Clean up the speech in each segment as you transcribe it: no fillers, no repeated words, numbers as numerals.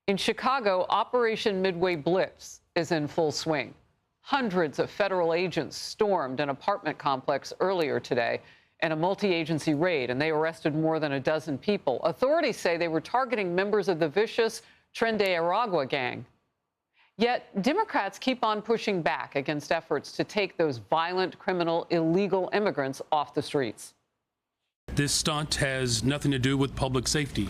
In Chicago, Operation Midway Blitz is in full swing. Hundreds of federal agents stormed an apartment complex earlier today in a multi-agency raid, and they arrested more than a dozen people. Authorities say they were targeting members of the vicious Tren de Aragua gang. Yet Democrats keep on pushing back against efforts to take those violent, criminal, illegal immigrants off the streets. This stunt has nothing to do with public safety.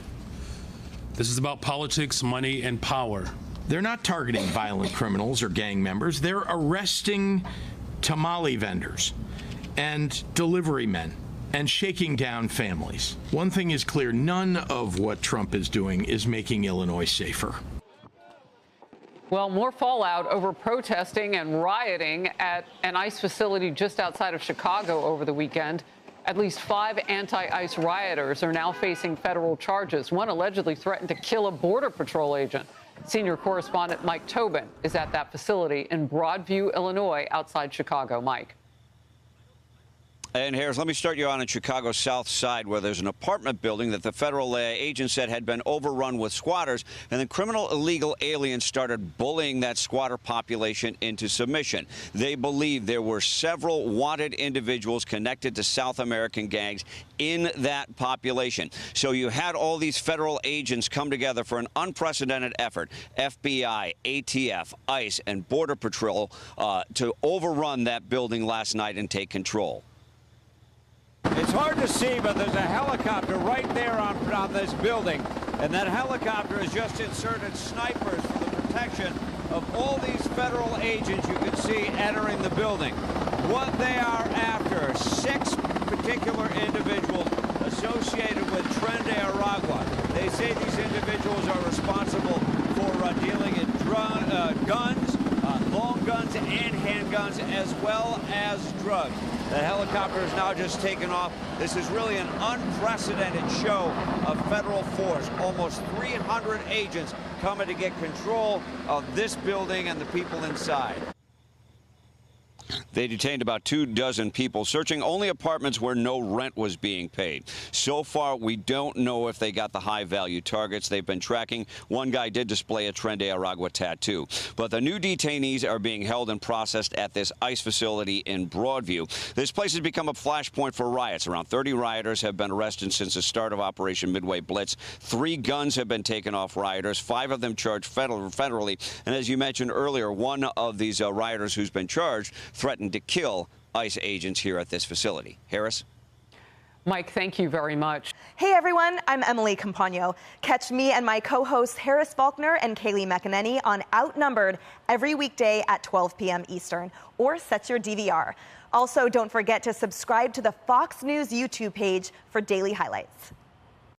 This is about politics, money, and power. They're not targeting violent criminals or gang members. They're arresting tamale vendors and delivery men and shaking down families. One thing is clear, none of what Trump is doing is making Illinois safer. Well, more fallout over protesting and rioting at an ICE facility just outside of Chicago over the weekend. At least 5 anti-ICE rioters are now facing federal charges. One allegedly threatened to kill a Border Patrol agent. Senior correspondent Mike Tobin is at that facility in Broadview, Illinois, outside Chicago. Mike. And Harris, let me start you on in Chicago's South Side, where there's an apartment building that the federal agent said had been overrun with squatters, and then criminal illegal aliens started bullying that squatter population into submission. They believe there were several wanted individuals connected to South American gangs in that population. So you had all these federal agents come together for an unprecedented effort, FBI, ATF, ICE, and Border Patrol, to overrun that building last night and take control. It's hard to see, but there's a helicopter right there on this building, and that helicopter has just inserted snipers for the protection of all these federal agents you can see entering the building. What they are after, 6 particular individuals associated with Tren de Aragua. They say these individuals are responsible for dealing in guns, long guns and handguns, as well as drugs. The helicopter is now just taken off. This is really an unprecedented show of federal force. Almost 300 agents coming to get control of this building and the people inside. They detained about 24 people, searching only apartments where no rent was being paid. So far, we don't know if they got the high-value targets they've been tracking. One guy did display a Tren de Aragua tattoo. But the new detainees are being held and processed at this ICE facility in Broadview. This place has become a flashpoint for riots. Around 30 rioters have been arrested since the start of Operation Midway Blitz. 3 guns have been taken off rioters, 5 of them charged federally. And as you mentioned earlier, one of these rioters who's been charged threatened to kill ICE agents here at this facility. Harris? Mike, thank you very much. Hey, everyone. I'm Emily Campagno. Catch me and my co-hosts Harris Faulkner and Kaylee McEnany on Outnumbered every weekday at 12 p.m. Eastern, or set your DVR. Also, don't forget to subscribe to the Fox News YouTube page for daily highlights.